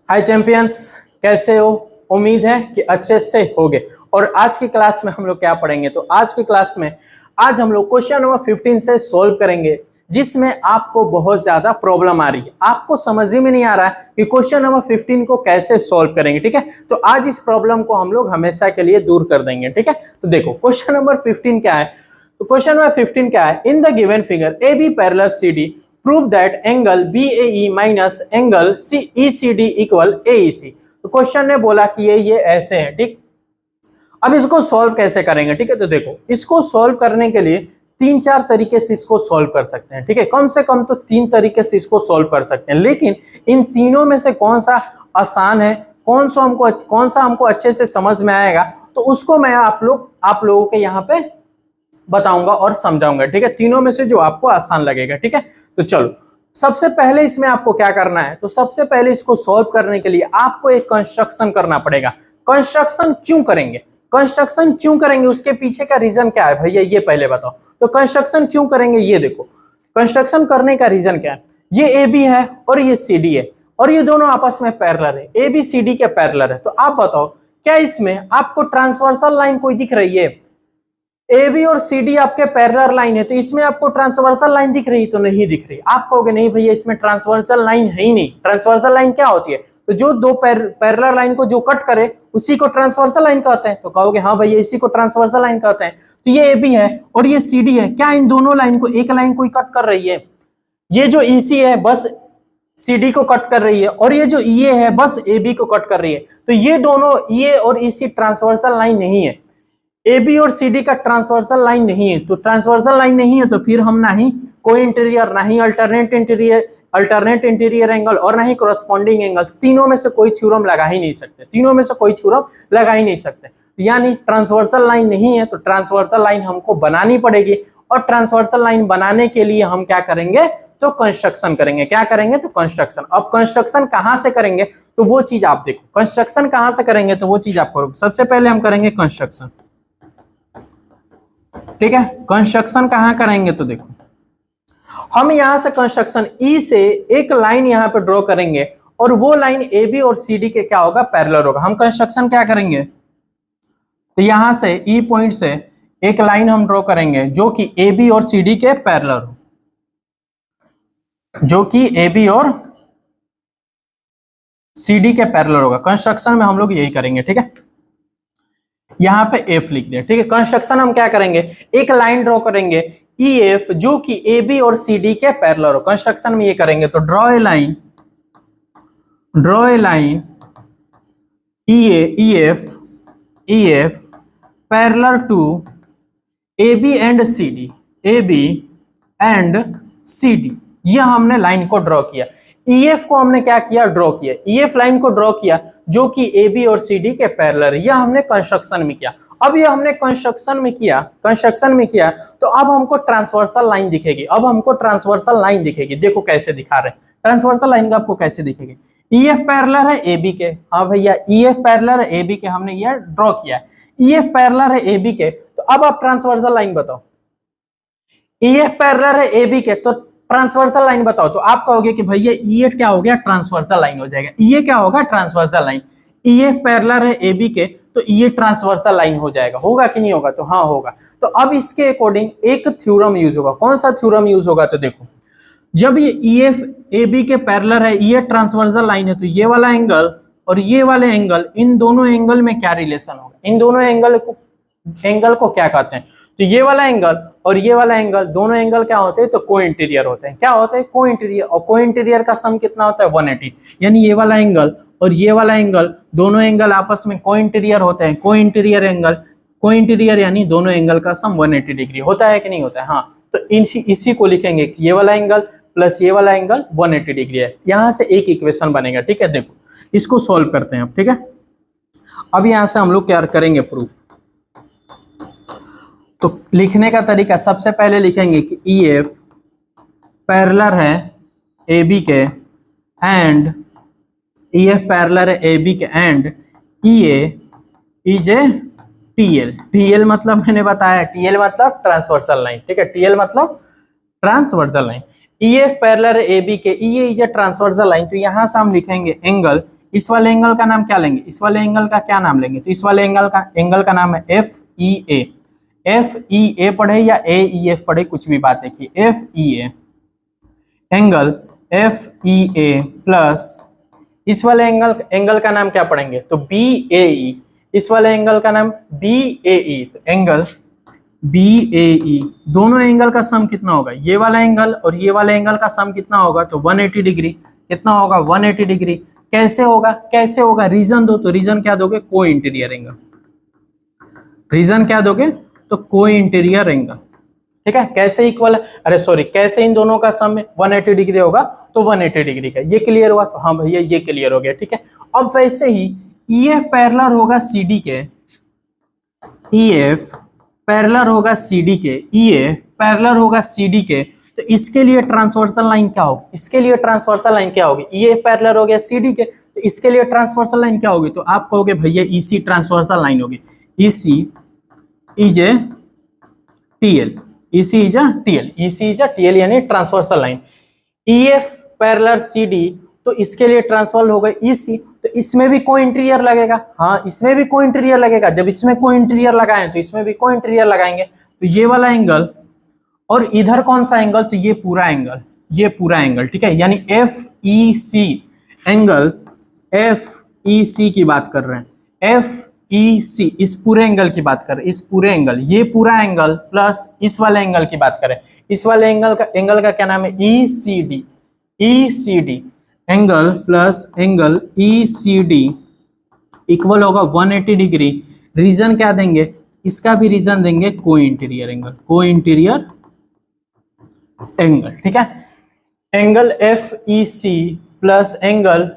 हाय champions, कैसे हो? उम्मीद है कि अच्छे से होगे। और आज की क्लास में हम लोग क्या पढ़ेंगे? तो आज की क्लास में आज हम लोग क्वेश्चन नंबर 15 से सोल्व करेंगे, जिसमें आपको बहुत ज्यादा प्रॉब्लम आ रही है। आपको समझ ही में नहीं आ रहा है कि क्वेश्चन नंबर 15 को कैसे सोल्व करेंगे। ठीक है, तो आज इस प्रॉब्लम को हम लोग हमेशा के लिए दूर कर देंगे। ठीक है, तो देखो क्वेश्चन नंबर 15 क्या है। तो क्वेश्चन नंबर 15 क्या है? In the given figure A B parallel C D, prove that angle BAE minus angle ECD equal AEC। तो क्वेश्चन ने बोला कि ये ऐसे है। ठीक, अब इसको सॉल्व कैसे करेंगे? ठीक है, तो देखो इसको सॉल्व करने के लिए तीन चार तरीके से इसको सॉल्व कर सकते हैं। ठीक है, कम से कम तो तीन तरीके से इसको सॉल्व कर सकते हैं, लेकिन इन तीनों में से कौन सा आसान है, कौन सा हमको अच्छे से समझ में आएगा, तो उसको मैं आप लोगों के यहाँ पे बताऊंगा और समझाऊंगा। ठीक है, तीनों में से जो आपको आसान लगेगा। ठीक है, तो चलो सबसे पहले इसमें आपको क्या करना है, तो सबसे पहले इसको सॉल्व करने के लिए आपको एक कंस्ट्रक्शन करना पड़ेगा। कंस्ट्रक्शन क्यों करेंगे? कंस्ट्रक्शन क्यों करेंगे, उसके पीछे का रीजन क्या है भैया, ये पहले बताओ। तो कंस्ट्रक्शन क्यों करेंगे, ये देखो कंस्ट्रक्शन करने का रीजन क्या है। ये ए बी है और ये सी डी है, और ये दोनों आपस में पैरेलल है, ए बी सी डी के पैरेलल है। तो आप बताओ क्या इसमें आपको ट्रांसवर्सल लाइन कोई दिख रही है? ए बी और सी डी आपके पैरेलल लाइन है, तो इसमें आपको ट्रांसवर्सल लाइन दिख रही? तो नहीं दिख रही। आप कहोगे नहीं भैया इसमें ट्रांसवर्सल लाइन है ही नहीं। ट्रांसवर्सल लाइन क्या होती है? तो जो दो पैरेलल लाइन को जो कट करे उसी को ट्रांसवर्सल लाइन कहते हैं। तो कहोगे हाँ भैया इसी को ट्रांसवर्सल लाइन कहते हैं। तो ये ए बी है और ये सी डी है, क्या इन दोनों लाइन को एक लाइन कोई कट कर रही है? ये जो ईसी है बस CD को कट कर रही है, और ये जो EA है बस AB को कट कर रही है। तो ये दोनों EA और EC ट्रांसवर्सल लाइन नहीं है। AB और CD का ट्रांसवर्सल लाइन नहीं है, तो ट्रांसवर्सल लाइन नहीं है तो फिर हम ना ही कोई इंटीरियर, ना ही अल्टरनेट इंटीरियर एंगल, और ना ही कॉरस्पॉन्डिंग एंगल्स, तीनों में से कोई थ्योरम लगा ही नहीं सकते। तीनों में से कोई थ्योरम लगा ही नहीं सकते, यानी ट्रांसवर्सल लाइन नहीं है। तो ट्रांसवर्सल लाइन हमको बनानी पड़ेगी, और ट्रांसवर्सल लाइन बनाने के लिए हम क्या करेंगे, तो कंस्ट्रक्शन करेंगे। क्या करेंगे? तो कंस्ट्रक्शन। अब कंस्ट्रक्शन कहां से करेंगे, तो वो चीज आप देखो। कंस्ट्रक्शन कहां से करेंगे, तो वो चीज आप करो। सबसे पहले हम करेंगे कंस्ट्रक्शन। ठीक है, कंस्ट्रक्शन कहां करेंगे, तो देखो हम यहां से कंस्ट्रक्शन ई से एक लाइन यहां पे ड्रॉ करेंगे, और वो लाइन ए बी और सी डी के क्या होगा, पैरेलल होगा। हम कंस्ट्रक्शन क्या करेंगे, तो यहां से ई पॉइंट से एक लाइन हम ड्रॉ करेंगे जो कि ए बी और सी डी के पैरेलल हो, जो कि ए बी और सी डी के पैरेलल होगा। कंस्ट्रक्शन में हम लोग यही करेंगे। ठीक है, यहां पे एफ लिख दिया। ठीक है, कंस्ट्रक्शन हम क्या करेंगे, एक लाइन ड्रॉ करेंगे ई एफ जो कि ए बी और सी डी के पैरेलल हो। कंस्ट्रक्शन में ये करेंगे, तो draw a line E F parallel to A B and C D, A B and C D. यह हमने लाइन को ड्रॉ किया। EF को हमने क्या किया, ड्रॉ किया। EF लाइन को ड्रॉ किया जो कि AB और CD के पैरेलल है। यह हमने कंस्ट्रक्शन में किया। अब ये हमने कंस्ट्रक्शन में किया, तो अब हमको ट्रांसवर्सल लाइन दिखेगी। देखो कैसे दिखा रहे हैं ट्रांसवर्सल लाइन का, आपको कैसे दिखेगी। EF पैरेलल है AB के, हाँ भैया EF पैरेलल है AB के, हमने ये ड्रॉ किया है। EF पैरेलल है AB के, तो अब आप ट्रांसवर्सल लाइन बताओ। EF पैरेलल है AB के, तो ट्रांसवर्सल लाइन बताओ। तो आप कहोगे कि भैया EF क्या हो गया, ट्रांसवर्सल लाइन हो जाएगा। EA क्या होगा, ट्रांसवर्सल लाइन। EF पैरेलल है AB के, तो EA ट्रांसवर्सल लाइन हो जाएगा। होगा कि नहीं होगा, तो हाँ होगा। तो अब इसके अकॉर्डिंग एक थ्योरम यूज होगा। कौन सा थ्योरम यूज होगा, तो देखो जब ये EF AB के पैरेलल है, ये ट्रांसवर्सल लाइन है, तो ये वाला एंगल और ये वाले एंगल, इन दोनों एंगल में क्या रिलेशन होगा, इन दोनों एंगल को क्या कहते हैं, तो ये वाला एंगल और ये वाला एंगल, दोनों एंगल क्या होते हैं, तो को इंटीरियर होते हैं। क्या होते हैं, को इंटीरियर। और को इंटीरियर का सम कितना होता है, 180। यानी ये वाला एंगल और ये वाला एंगल, दोनों एंगल आपस में को इंटीरियर होते हैं। को इंटीरियर यानी दोनों एंगल का सम 180 डिग्री होता है कि नहीं होता है। हाँ, तो इसी को लिखेंगे कि ये वाला एंगल प्लस ये वाला एंगल 180 डिग्री है। यहां से एक इक्वेशन बनेगा। ठीक है, देखो इसको सोल्व करते हैं अब। ठीक है, अब यहां से हम लोग क्या करेंगे, प्रूफ। तो लिखने का तरीका, सबसे पहले लिखेंगे कि EF पैरेलल है AB के एंड EF पैरेलल है AB के and EA is a TL। TL मतलब मैंने बताया, TL मतलब ट्रांसवर्सल लाइन। ठीक है, TL मतलब ट्रांसवर्सल लाइन। EF पैरेलल है AB के, EA is a transversal line. तो यहां से हम लिखेंगे एंगल इस वाले एंगल का नाम क्या लेंगे, इस वाले एंगल का क्या नाम लेंगे, तो इस वाले एंगल का नाम है एफ ई ए। एफ ई ए पढ़े या ए ई एफ पढ़े, कुछ भी बात है कि एफ ई ए, एंगल एफ ई ए प्लस इस वाले एंगल का नाम क्या पढ़ेंगे, तो बी ए ई। इस वाले एंगल का नाम बी ए ई, तो एंगल बी ए ई। दोनों एंगल का सम कितना होगा, ये वाला एंगल और ये वाला एंगल का सम कितना होगा, तो 180 डिग्री। कितना होगा, 180 डिग्री। कैसे होगा, कैसे होगा, रीजन दो, तो रीजन क्या दोगे, को इंटीरियर एंगल। रीजन क्या दोगे, तो को इंटीरियर एंगल। ठीक है, कैसे इक्वल, अरे सॉरी, कैसे इन दोनों का सम 180 डिग्री होगा, तो 180 डिग्री का। ये क्लियर हुआ, तो हाँ भैया ये क्लियर हो गया। ठीक है, अब वैसे ही EF पैरेलल होगा CD के, EF पैरेलल होगा CD के, EF पैरेलल होगा CD के, तो इसके लिए ट्रांसवर्सल लाइन क्या होगी, इसके लिए ट्रांसवर्सल लाइन क्या होगी, EF पैरेलल हो गया CD के, तो इसके लिए ट्रांसवर्सल लाइन क्या होगी, तो आप कहोगे भैया EC ट्रांसवर्सल लाइन होगी। EC is a TL, EC is a TL, EC is a TL यानी transversal line. EF parallel CD, तो इसके लिए ट्रांसफर होगा EC, तो इसमें भी को इंटीरियर लगेगा। हाँ, इसमें भी को इंटीरियर लगेगा। जब इसमें को इंटीरियर लगाएं तो इसमें भी को इंटीरियर लगाएंगे, तो ये वाला एंगल और इधर कौन सा एंगल, तो ये पूरा एंगल, ये पूरा एंगल। ठीक है, यानी FEC एंगल, FEC की बात कर रहे हैं, FEC इस पूरे एंगल की बात कर रहे हैं, इस पूरे एंगल, ये पूरा एंगल प्लस इस वाले एंगल की बात करें, इस वाले एंगल का क्या नाम है, ECD। ECD angle plus angle ECD equal होगा 180 डिग्री। रीजन क्या देंगे, इसका भी रीजन देंगे को इंटीरियर एंगल, को इंटीरियर एंगल। ठीक है, angle FEC plus angle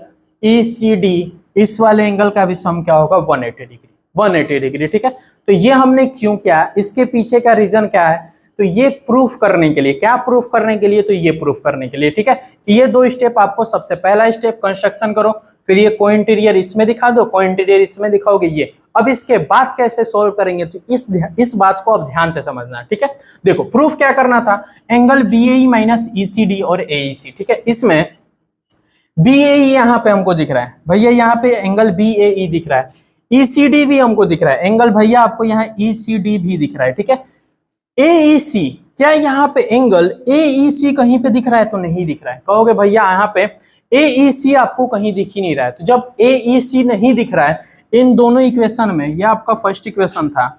ECD, इस वाले एंगल का भी सम क्या होगा, 180 डिग्री, 180 डिग्री। ठीक है, तो ये हमने क्यों किया, इसके पीछे का रीजन क्या है, तो ये प्रूफ करने के लिए, क्या प्रूफ करने के लिए, तो ये प्रूफ करने के लिए। ठीक है, ये दो स्टेप आपको, सबसे पहला स्टेप कंस्ट्रक्शन करो, फिर ये को इंटीरियर इसमें दिखा दो, को इंटीरियर इसमें दिखाओगे ये। अब इसके बाद कैसे सोल्व करेंगे, तो इस बात को अब ध्यान से समझना। ठीक है, देखो प्रूफ क्या करना था, एंगल BAE माइनस ECD और AEC। ठीक है, इसमें BAE यहाँ पे हमको दिख रहा है भैया, यहाँ पे एंगल BAE दिख रहा है, ECD भी हमको दिख रहा है, एंगल भैया आपको यहाँ ECD भी दिख रहा है। ठीक है, AEC, क्या यहाँ पे एंगल AEC कहीं पे दिख रहा है, तो नहीं दिख रहा है। कहोगे भैया यहाँ पे AEC आपको कहीं दिख ही नहीं रहा है, तो जब AEC नहीं दिख रहा है इन दोनों इक्वेशन में, ये आपका फर्स्ट इक्वेशन था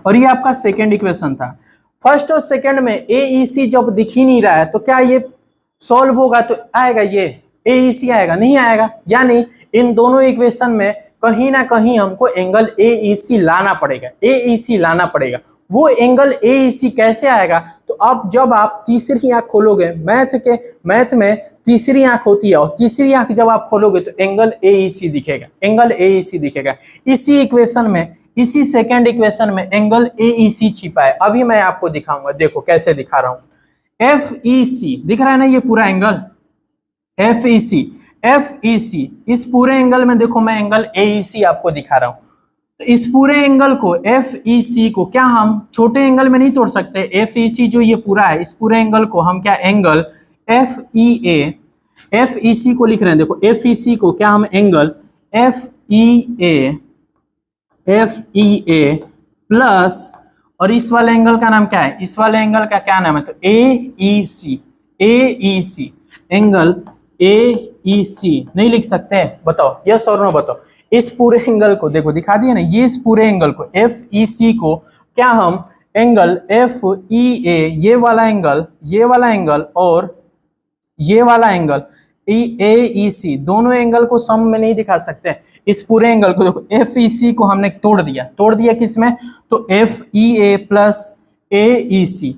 और ये आपका सेकेंड इक्वेशन था, फर्स्ट और सेकेंड में AEC जब दिख ही नहीं रहा है, तो क्या ये सॉल्व होगा, तो आएगा ये AEC आएगा, नहीं आएगा। यानी इन दोनों इक्वेशन में कहीं ना कहीं हमको एंगल AEC लाना पड़ेगा, AEC लाना पड़ेगा। वो एंगल AEC कैसे आएगा, तो अब जब आप तीसरी आंख खोलोगे, मैथ में तीसरी आंख होती है, और तीसरी आंख जब आप खोलोगे तो एंगल AEC दिखेगा, एंगल AEC दिखेगा। इसी इक्वेशन में, इसी सेकेंड इक्वेशन में एंगल AEC छिपा है। अभी मैं आपको दिखाऊंगा, देखो कैसे दिखा रहा हूं। FEC दिख रहा है ना, ये पूरा एंगल FEC, इस पूरे एंगल में देखो मैं एंगल AEC आपको दिखा रहा हूं। तो इस पूरे एंगल को FEC को क्या हम छोटे एंगल में नहीं तोड़ सकते, FEC जो ये पूरा है, इस पूरे एंगल को हम क्या एंगल FEC को लिख रहे हैं। देखो FEC को क्या हम एंगल FEA प्लस, और इस वाले एंगल का नाम क्या है, इस वाले एंगल का क्या नाम है, तो AEC एंगल AEC नहीं लिख सकते, बताओ यस और नो बताओ। इस पूरे एंगल को देखो दिखा दिया ना, ये इस पूरे एंगल को FEC को क्या हम एंगल FEA, ये वाला एंगल और ये वाला एंगल AEC, दोनों एंगल को सम में नहीं दिखा सकते। इस पूरे एंगल को देखो FEC को हमने तोड़ दिया किसमें, तो FEA प्लस AEC,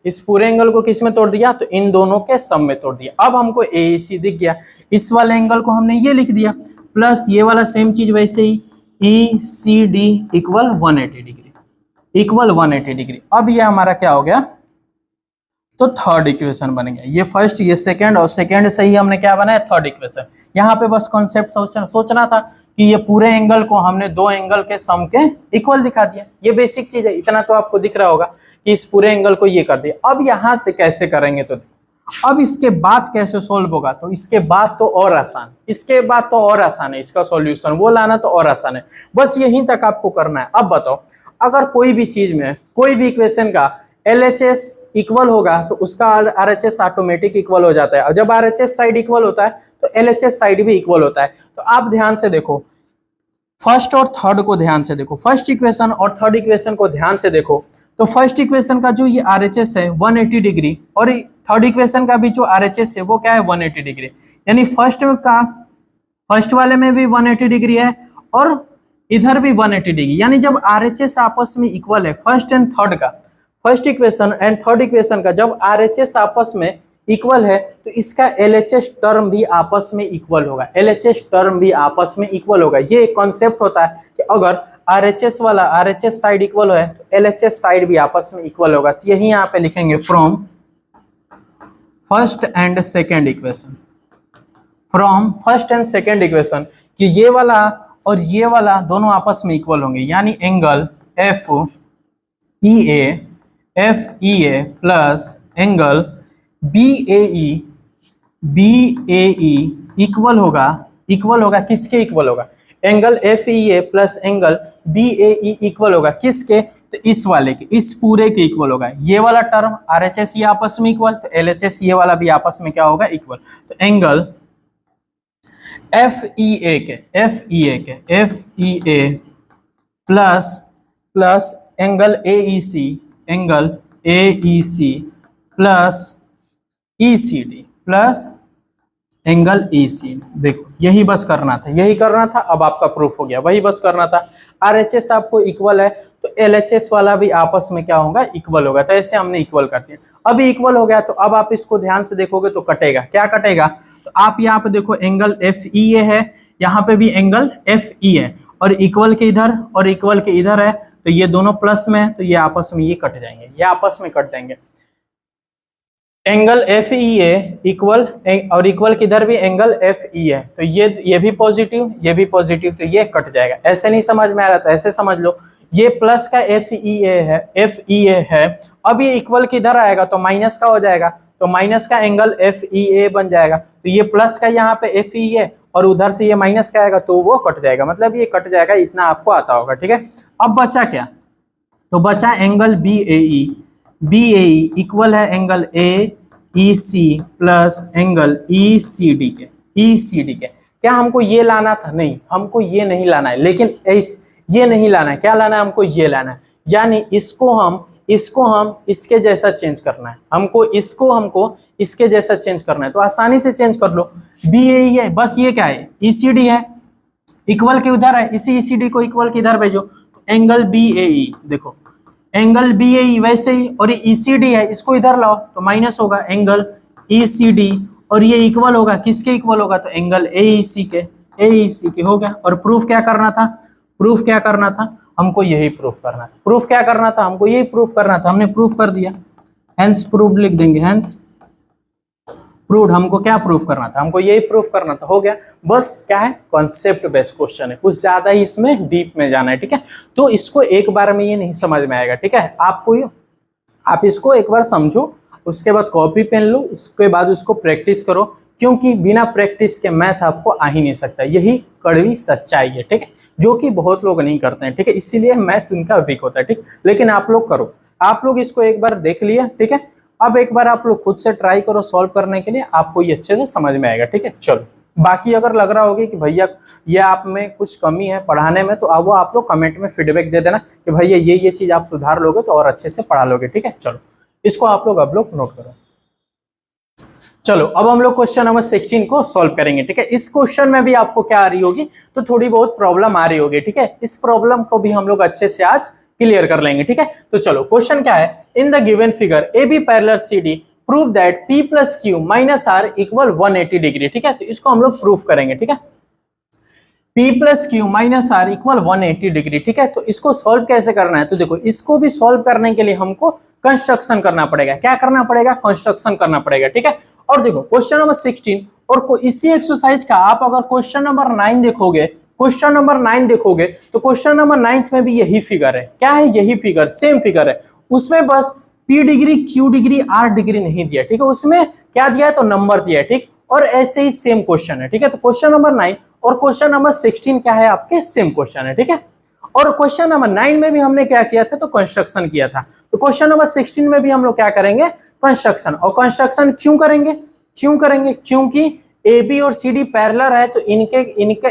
इस पूरे एंगल को किस में तोड़ दिया, तो इन दोनों के सम में तोड़ दिया। अब हमको AEC दिख गया, इस वाले एंगल को हमने ये लिख दिया प्लस ये वाला सेम चीज वैसे ही ECD इक्वल 180 डिग्री। अब ये हमारा क्या हो गया, तो थर्ड इक्वेशन बन गया। ये फर्स्ट, ये सेकंड, और सेकंड से ही हमने क्या बनाया, थर्ड इक्वेशन। यहाँ पे बस कॉन्सेप्ट सोचना था कि ये पूरे एंगल को हमने दो एंगल के सम के इक्वल दिखा दिया। ये बेसिक चीज है, इतना तो आपको दिख रहा होगा कि इस पूरे एंगल को ये कर दिया। अब यहाँ से कैसे करेंगे, तो अब इसके बाद कैसे सोल्व होगा, तो इसके बाद तो और आसान, इसके बाद तो और आसान है इसका सॉल्यूशन, वो लाना तो और आसान है, बस यहीं तक आपको करना है। अब बताओ, अगर कोई भी चीज में कोई भी इक्वेशन का LHS इक्वल होगा तो उसका RHS ऑटोमेटिक इक्वल हो जाता है, और जब RHS साइड इक्वल होता है तो LHS साइड भी इक्वल होता है। तो आप ध्यान से देखो, फर्स्ट और थर्ड को ध्यान से देखो, फर्स्ट इक्वेशन और थर्ड इक्वेशन को ध्यान से देखो। तो फर्स्ट इक्वेशन का जो ये RHS है 180 डिग्री, और थर्ड इक्वेशन का भी जो RHS है वो क्या है 180 डिग्री, यानी फर्स्ट वाले में भी 180 डिग्री है और इधर भी 180 डिग्री, यानी जब RHS आपस में इक्वल है फर्स्ट एंड थर्ड का, first equation and third equation का जब RHS आपस में इक्वल है तो इसका LHS टर्म भी आपस में इक्वल होगा, LHS टर्म भी आपस में इक्वल होगा। ये एक कॉन्सेप्ट होता है कि अगर RHS वाला RHS साइड इक्वल है तो LHS साइड भी आपस में इक्वल होगा। तो यही यहाँ पे लिखेंगे from first and second equation, from first and second equation कि ये वाला और ये वाला दोनों आपस में इक्वल होंगे, यानी angle FEA plus angle BAE equal होगा किसके इक्वल होगा, angle FEA plus angle BAE equal होगा किसके, तो इस वाले के, इस पूरे के इक्वल होगा। ये वाला टर्म RHS ये आपस में इक्वल, तो LHS ये वाला भी आपस में क्या होगा इक्वल। तो angle FEA plus angle AEC plus ECD plus angle ECD। देखो यही बस करना था, अब आपका प्रूफ हो गया, वही बस करना था। RHS आपको इक्वल है तो LHS वाला भी आपस में क्या होगा इक्वल होगा, तो ऐसे हमने इक्वल कर दिया। अभी इक्वल हो गया तो अब आप इसको ध्यान से देखोगे तो कटेगा, क्या कटेगा, तो आप यहाँ पे देखो एंगल FEA है, यहाँ पे भी एंगल FE है, और इक्वल के इधर और इक्वल के इधर है, तो ये दोनों प्लस में है तो ये आपस में ये कट जाएंगे, ये आपस में कट जाएंगे। एंगल FEA इक्वल और इक्वल किधर भी एंगल FE है, तो ये भी पॉजिटिव, ये भी पॉजिटिव, तो ये कट जाएगा। ऐसे नहीं समझ में आ रहा तो ऐसे समझ लो, ये प्लस का FEA है, अब ये इक्वल किधर आएगा तो माइनस का हो जाएगा, तो माइनस का एंगल FEA बन जाएगा। तो ये प्लस का यहाँ पे FE है और उधर से ये माइनस का आएगा तो वो कट जाएगा, मतलब ये कट जाएगा, इतना आपको आता होगा, ठीक है। अब बचा क्या, तो बचा एंगल BAE इक्वल है angle AEC plus angle ECD के। क्या हमको ये लाना था, नहीं हमको ये नहीं लाना है, लेकिन ये नहीं लाना है, क्या लाना है हमको, ये लाना है, यानी इसको हम इसके जैसा चेंज करना है, हमको इसके जैसा चेंज करना है, तो आसानी से चेंज कर लो। BAE है, बस ये क्या है ECD है, इक्वल के उधर है, इसी ECD को इक्वल के इधर भेजो, एंगल BAE, देखो एंगल BAE वैसे ही, और ये ECD है, इसको इधर लाओ तो माइनस होगा एंगल ECD, और ये इक्वल होगा किसके इक्वल होगा, तो एंगल AEC के हो गया। और प्रूफ क्या करना था, हमको यही प्रूफ करना था, हमने प्रूफ कर दिया, हेंस प्रूफ लिख देंगे, हेंस प्रूव्ड। हमको क्या प्रूफ करना था, हमको यही प्रूफ करना था, हो गया। बस क्या है, कॉन्सेप्ट बेस्ड क्वेश्चन है, कुछ ज्यादा ही इसमें डीप में जाना है, ठीक है। तो इसको एक बार में ये नहीं समझ में आएगा, ठीक है। आप इसको एक बार समझो, उसके बाद कॉपी पेन लो, उसके बाद उसको प्रैक्टिस करो, क्योंकि बिना प्रैक्टिस के मैथ आपको आ ही नहीं सकता, यही कड़वी सच्चाई है, ठीक है, जो कि बहुत लोग नहीं करते हैं, ठीक है, इसीलिए मैथ उनका वीक होता है, ठीक। लेकिन आप लोग करो, आप लोग इसको एक बार देख लिया, ठीक है। अब एक बार आप लोग खुद से ट्राई करो सॉल्व करने के लिए, आपको ये अच्छे से समझ में आएगा, ठीक है। चलो, बाकी अगर लग रहा होगा कि भैया ये आप में कुछ कमी है पढ़ाने में, तो वो आप लोग कमेंट में फीडबैक दे देना कि भैया ये चीज आप सुधार लोगे तो और अच्छे से पढ़ा लोगे, ठीक है। चलो, इसको आप लोग नोट करो। चलो, अब हम लोग क्वेश्चन नंबर 16 को सॉल्व करेंगे, ठीक है। इस क्वेश्चन में भी आपको क्या आ रही होगी, तो थोड़ी बहुत प्रॉब्लम आ रही होगी, ठीक है। इस प्रॉब्लम को भी हम लोग अच्छे से आज क्लियर कर लेंगे, ठीक है। तो चलो, क्वेश्चन क्या है, in the given figure AB parallel CD prove that P plus Q minus R equal 180 degree, ठीक है। तो इसको हम लोग प्रूफ करेंगे, ठीक है। P plus Q minus R equal 180 degree, ठीक है। तो इसको सॉल्व कैसे करना है, तो देखो, इसको भी सॉल्व करने के लिए हमको कंस्ट्रक्शन करना पड़ेगा, क्या करना पड़ेगा, कंस्ट्रक्शन करना पड़ेगा, ठीक है। और देखो, क्वेश्चन नंबर 16 और इसी एक्सरसाइज का आप अगर क्वेश्चन नंबर 9 देखोगे, तो क्वेश्चन नंबर 9 में भी यही फिगर है, क्या है, यही फिगर, सेम फिगर है, उसमें बस P degree, Q degree, R degree नहीं दिया, ठीक है, उसमें क्या दिया है तो नंबर दिया है, ठीक। और ऐसे ही सेम क्वेश्चन है, ठीक है। तो क्वेश्चन नंबर 9 और क्वेश्चन नंबर 16 क्या है आपके सेम क्वेश्चन है, ठीक है। और क्वेश्चन नंबर 9 में भी हमने क्या किया था तो कंस्ट्रक्शन किया था, तो क्वेश्चन नंबर 16 में भी हम लोग क्या करेंगे कंस्ट्रक्शन। और कंस्ट्रक्शन क्यों करेंगे, क्योंकि ए बी और सी डी पैरेलल है, तो इनके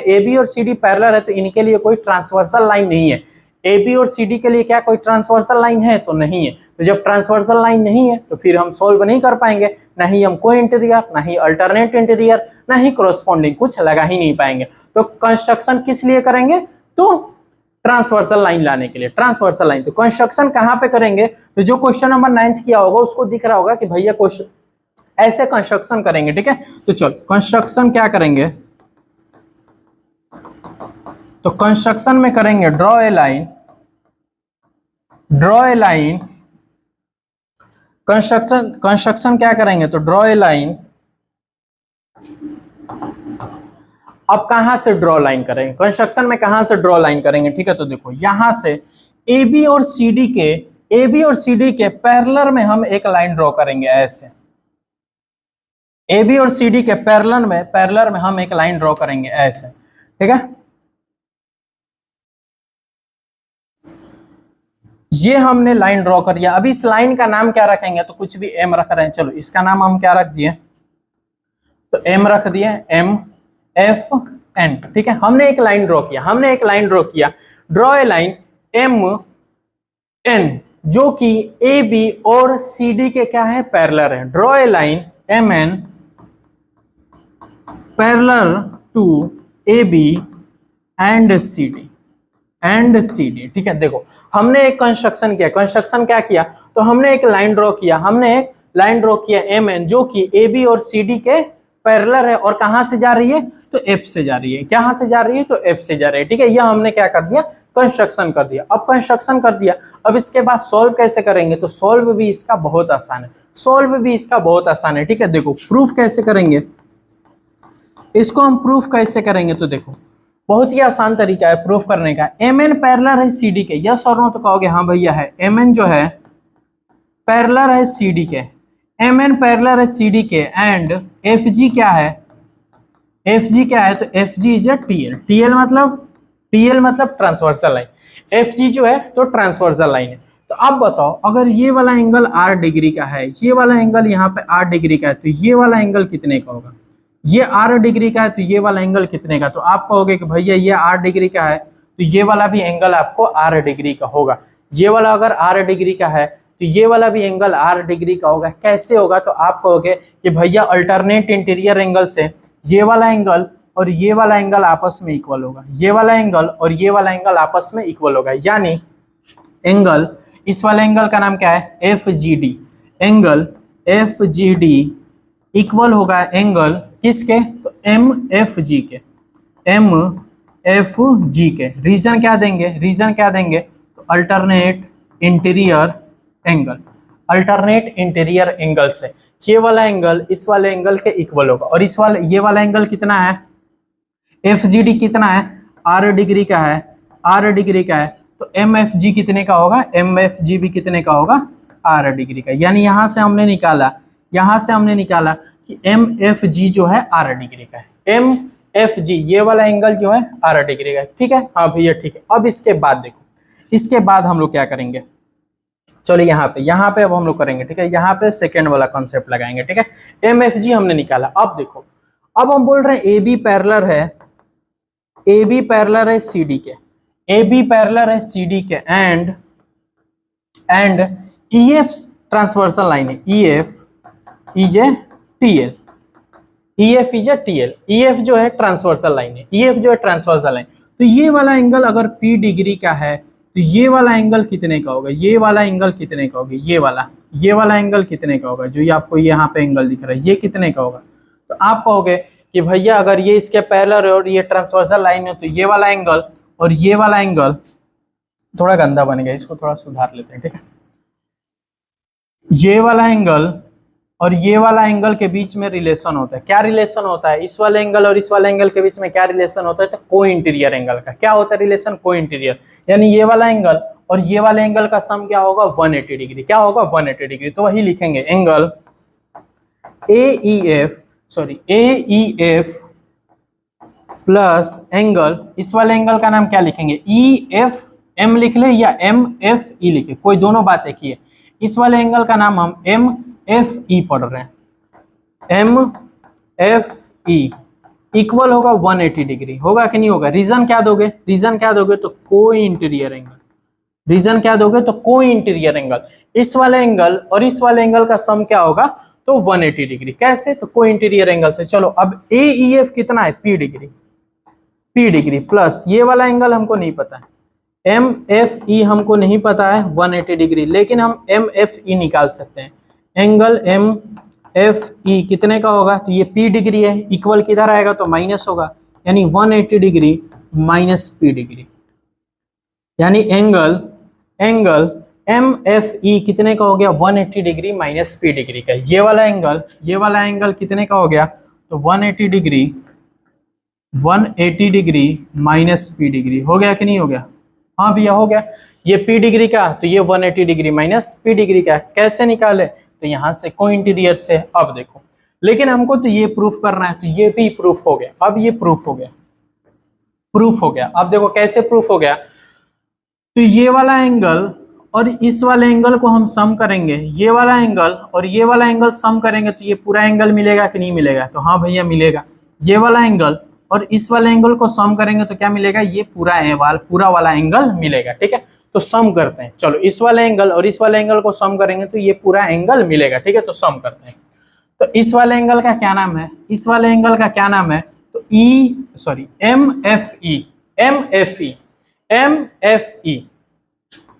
ए बी और सी डी पैरेलल है, तो इनके लिए कोई ट्रांसवर्सल लाइन नहीं है। ए बी और सी डी के लिए क्या कोई ट्रांसवर्सल लाइन है तो नहीं है। तो जब ट्रांसवर्सल लाइन नहीं है तो फिर हम सोल्व नहीं कर पाएंगे, ना ही हम को इंटीरियर, ना ही अल्टरनेट इंटीरियर, ना ही करस्पॉन्डिंग, कुछ लगा ही नहीं पाएंगे। तो कंस्ट्रक्शन किस लिए करेंगे तो ट्रांसवर्सल लाइन लाने के लिए, ट्रांसवर्सल लाइन। तो कंस्ट्रक्शन कहाँ पे करेंगे, तो जो क्वेश्चन नंबर 9 किया होगा उसको दिख रहा होगा कि भैया क्वेश्चन ऐसे कंस्ट्रक्शन करेंगे, ठीक है। तो चलो कंस्ट्रक्शन क्या करेंगे, तो कंस्ट्रक्शन में करेंगे ड्रॉ ए लाइन, कंस्ट्रक्शन क्या करेंगे तो ड्रॉ ए लाइन। अब कहां से ड्रॉ लाइन करेंगे, कंस्ट्रक्शन में कहां से ड्रॉ लाइन करेंगे, ठीक है। तो देखो यहां से ए बी और सी डी के पैरेलल में हम एक लाइन ड्रॉ करेंगे ऐसे, ए बी और सी डी के पैरेलल में हम एक लाइन ड्रॉ करेंगे ऐसे, ठीक है। ये हमने लाइन ड्रॉ कर दिया। अभी इस लाइन का नाम क्या रखेंगे तो कुछ भी एम रख रहे हैं, चलो इसका नाम हम क्या रख दिए तो एम रख दिए, एम एफ एन, ठीक है। हमने एक लाइन ड्रॉ किया, draw a line M N जो कि ए बी और सी डी के क्या है पैरेलल है। Draw a line M N parallel to A B and C D, ठीक है। देखो हमने एक कंस्ट्रक्शन किया, कंस्ट्रक्शन क्या किया तो हमने एक लाइन ड्रॉ किया, एम एन जो कि ए बी और सी डी के पैरेलल है, और कहां से जा रही है तो एफ से जा रही है, कहां से जा रही है तो एफ से जा रही है, ठीक है। यह हमने क्या कर दिया कंस्ट्रक्शन कर दिया। अब कंस्ट्रक्शन कर दिया, अब इसके बाद सॉल्व कैसे करेंगे तो सॉल्व भी इसका बहुत आसान है, ठीक है। देखो प्रूफ कैसे करेंगे, इसको हम प्रूफ कैसे करेंगे तो देखो बहुत ही आसान तरीका है प्रूफ करने का। एम एन पैरेलल है सी डी के, यस और नो तो कहोगे हाँ भैया है। एम एन जो है पैरेलल है सी डी के, एम एन पैरेलल है सी डी के, एंड एफ जी क्या है, तो F G is a T L, T L मतलब ट्रांसवर्सल लाइन, एफ जी जो है तो ट्रांसवर्सल लाइन है। तो अब बताओ अगर ये वाला एंगल 8 डिग्री का है, ये वाला एंगल यहाँ पे 8 डिग्री का है, तो ये वाला एंगल कितने का होगा, ये 8 डिग्री का है तो ये वाला एंगल कितने का, तो आप कहोगे कि भैया ये 8 डिग्री का है तो ये वाला भी एंगल आपको 8 डिग्री का होगा। ये वाला अगर 8 डिग्री का है तो ये वाला भी एंगल 8 डिग्री का होगा। कैसे होगा तो आप कहोगे कि भैया अल्टरनेट इंटीरियर एंगल से ये वाला एंगल और ये वाला एंगल आपस में इक्वल होगा, ये वाला एंगल और ये वाला एंगल आपस में इक्वल होगा, यानी एंगल, इस वाले एंगल का नाम क्या है F G D, angle F G D equal होगा एंगल किसके तो एम एफ जी के, रीजन क्या देंगे तो अल्टरनेट इंटीरियर एंगल से ये वाला एंगल इस वाले एंगल के इक्वल होगा। और इस वाले ये वाला एंगल कितना है एफ जी डी कितना है 8 डिग्री का है, तो एम एफ जी कितने का होगा, एम एफ जी भी कितने का होगा 8 डिग्री का। यानी यहां से हमने निकाला कि एम एफ जी जो है 8 डिग्री का है, एम एफ जी ये वाला एंगल जो है 8 डिग्री का है, ठीक है। हाँ भैया ठीक है। अब इसके बाद देखो, इसके बाद हम लोग क्या करेंगे, चलो यहाँ पे अब हम लोग करेंगे, ठीक है। यहाँ पे सेकेंड वाला कॉन्सेप्ट लगाएंगे, ठीक है। एम एफ जी हमने निकाला। अब देखो अब हम बोल रहे हैं ए बी पैरेलल है सी डी के, and E F transversal line है, E F is a T L, E F जो है ट्रांसवर्सल लाइन है, तो ये वाला एंगल अगर P डिग्री का है तो ये वाला एंगल कितने का होगा, ये वाला एंगल कितने का होगा, जो ये आपको यहाँ पे एंगल दिख रहा है ये कितने का होगा। तो आप कहोगे कि भैया अगर ये इसके पैरेलल है और ये ट्रांसवर्सल लाइन है तो ये वाला एंगल और ये वाला एंगल थोड़ा गंदा बन गया, इसको थोड़ा सुधार लेते हैं, ठीक है। ये वाला एंगल और ये वाला एंगल के बीच में रिलेशन होता है, क्या रिलेशन होता है, इस वाले एंगल और इस वाले एंगल के बीच में क्या रिलेशन होता है तो को इंटीरियर एंगल का क्या होता है रिलेशन, को इंटीरियर, यानी ये वाला एंगल और ये वाले एंगल का सम क्या होगा 180 डिग्री। क्या होगा 180 डिग्री। तो वही लिखेंगे एंगल AEF प्लस एंगल, इस वाले एंगल का नाम क्या लिखेंगे EFM लिख ले या MFE लिखे, कोई दोनों बात एक ही है। इस वाले एंगल का नाम हम MFE पढ़ रहे हैं। MFE इक्वल होगा 180 डिग्री। होगा कि नहीं होगा। रीजन क्या दोगे, रीजन क्या दोगे तो कोई इंटीरियर एंगल, रीजन क्या दोगे तो कोई इंटीरियर एंगल। इस वाले एंगल और इस वाले एंगल का सम क्या होगा तो 180 डिग्री। कैसे तो कोई इंटीरियर एंगल से। चलो अब AEF कितना है P degree, P degree plus ये वाला एंगल हमको नहीं पता है MFE हमको नहीं पता है 180 डिग्री, लेकिन हम MFE निकाल सकते हैं। एंगल MFE कितने का होगा तो ये P डिग्री है, इक्वल किधर आएगा तो माइनस होगा, यानी 180 डिग्री माइनस P डिग्री, यानी एंगल MFE कितने का हो गया 180 डिग्री माइनस P डिग्री का। ये वाला एंगल कितने का हो गया तो 180 डिग्री माइनस P डिग्री। हो गया कि नहीं हो गया। हाँ भैया हो गया। ये P डिग्री का तो ये 180 डिग्री माइनस P डिग्री का। कैसे निकाले तो यहाँ से कोई इंटीरियर से। अब देखो लेकिन हमको तो ये प्रूफ करना है, तो ये भी प्रूफ हो गया। अब ये प्रूफ हो गया। अब देखो कैसे प्रूफ हो गया। तो ये वाला एंगल और इस वाले एंगल को हम सम करेंगे, ये वाला एंगल और ये वाला एंगल सम करेंगे तो ये पूरा एंगल मिलेगा कि नहीं मिलेगा तो हाँ भैया मिलेगा। ये वाला एंगल और इस वाले एंगल को सम करेंगे तो क्या मिलेगा, ये पूरा वाला एंगल मिलेगा। ठीक है, तो सम करते हैं। चलो इस वाले एंगल और इस वाले एंगल को सम करेंगे तो ये पूरा एंगल मिलेगा। ठीक है, तो सम करते हैं। तो इस वाले एंगल का क्या नाम है, इस वाले एंगल का क्या नाम है तो MFE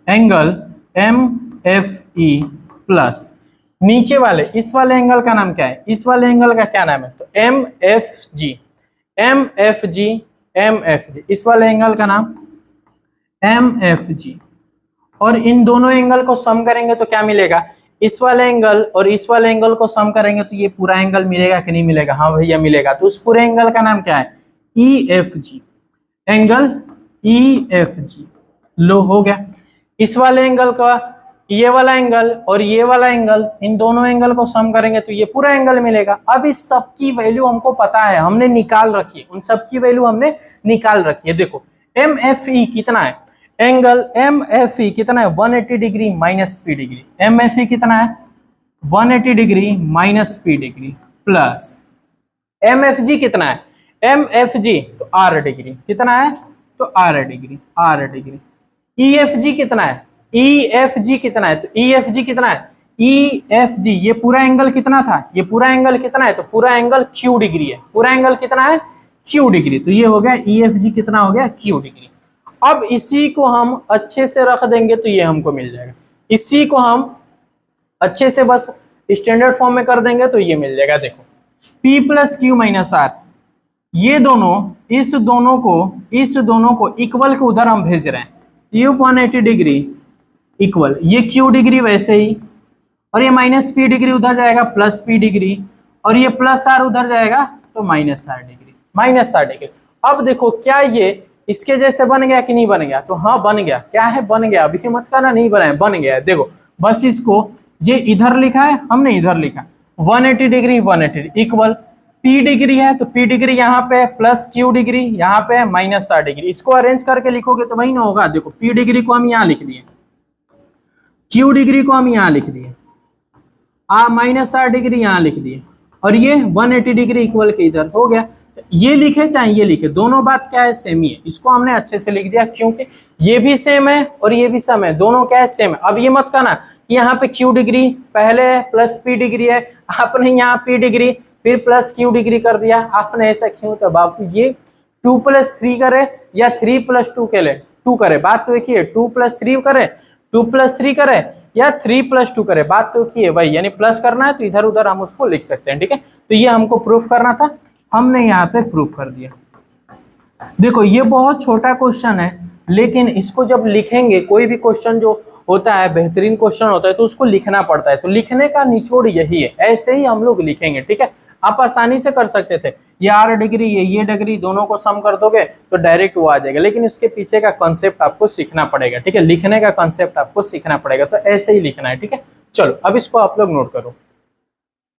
एंगल MFE प्लस नीचे वाले इस वाले एंगल का नाम क्या है, इस वाले एंगल का क्या नाम है तो MFG। इस वाले एंगल का नाम MFG। और इन दोनों एंगल को सम करेंगे तो क्या मिलेगा, इस वाले एंगल और इस वाले एंगल को सम करेंगे तो ये पूरा एंगल मिलेगा कि नहीं मिलेगा। हाँ भैया मिलेगा। तो उस पूरे एंगल का नाम क्या है EFG, एंगल EFG। लो हो गया। इस वाले एंगल का ये वाला एंगल और ये वाला एंगल, इन दोनों एंगल को सम करेंगे तो ये पूरा एंगल मिलेगा। अब इस सब की वैल्यू हमको पता है, हमने निकाल रखी है, उन सब की वैल्यू हमने निकाल रखी है। देखो MFE कितना है, एंगल MFE कितना है 180 degree minus P degree. MFE कितना है 180 degree minus P degree plus MFG कितना है, MFG तो R डिग्री कितना है तो R डिग्री। EFG कितना है, EFG कितना है तो EFG कितना है EFG ये पूरा एंगल कितना था, ये पूरा एंगल कितना है तो पूरा एंगल Q डिग्री है। पूरा एंगल कितना है Q डिग्री। तो ये हो गया EFG कितना हो गया Q डिग्री। अब इसी को हम अच्छे से रख देंगे तो ये हमको मिल जाएगा। इसी को हम अच्छे से बस स्टैंडर्ड फॉर्म में कर देंगे तो ये मिल जाएगा। देखो P plus Q minus R, ये दोनों इस दोनों को इक्वल के उधर हम भेज रहे हैं। ये 180 डिग्री इक्वल ये Q डिग्री वैसे ही, और ये माइनस P डिग्री उधर जाएगा प्लस P डिग्री, और ये प्लस R उधर जाएगा तो माइनस R डिग्री। अब देखो क्या ये इसके जैसे बन गया कि नहीं बन गया तो हाँ बन गया। क्या है बन गया, अभी मत कहना नहीं बना है, बन गया है। देखो बस इसको ये इधर लिखा है हमने, इधर लिखा 180 डिग्री 180 इक्वल P डिग्री है तो P डिग्री यहाँ पे प्लस Q डिग्री यहाँ पे माइनस R डिग्री। इसको अरेंज करके लिखोगे तो वही ना होगा। देखो P डिग्री को हम यहाँ लिख दिए, Q डिग्री को हम यहाँ लिख दिए, माइनस R डिग्री यहाँ लिख दिए, और ये 180 डिग्री इक्वल के इधर हो गया। ये लिखे चाहे ये लिखे, दोनों बात क्या है सेम ही है। इसको हमने अच्छे से लिख दिया क्योंकि ये भी सेम है और ये भी सेम है, दोनों क्या है सेम है। अब ये मत कहना कि यहाँ पे Q डिग्री पहले है प्लस P डिग्री है, आपने यहाँ P डिग्री फिर प्लस Q डिग्री कर दिया। आपने ऐसा क्यों, तो बापू ये 2 + 3 करे या 3 + 2 के लिए 2 करे, बात तो एक ही है। 2 + 3 करे, 2 + 3 करे या 3 + 2 करे, बात तो एक ही है भाई। यानी प्लस करना है तो इधर उधर हम उसको लिख सकते हैं। ठीक है, तो ये हमको प्रूफ करना था, हमने यहाँ पे प्रूफ कर दिया। देखो ये बहुत छोटा क्वेश्चन है, लेकिन इसको जब लिखेंगे कोई भी क्वेश्चन जो होता है, बेहतरीन क्वेश्चन होता है तो उसको लिखना पड़ता है। तो लिखने का निचोड़ यही है, ऐसे ही हम लोग लिखेंगे, ठीक है। आप आसानी से कर सकते थे, ये 8 डिग्री ये डिग्री दोनों को सम कर दोगे तो डायरेक्ट वो आ जाएगा, लेकिन इसके पीछे का कॉन्सेप्ट आपको सीखना पड़ेगा, ठीक है। लिखने का कॉन्सेप्ट आपको सीखना पड़ेगा, तो ऐसे ही लिखना है, ठीक है। चलो अब इसको आप लोग नोट करो।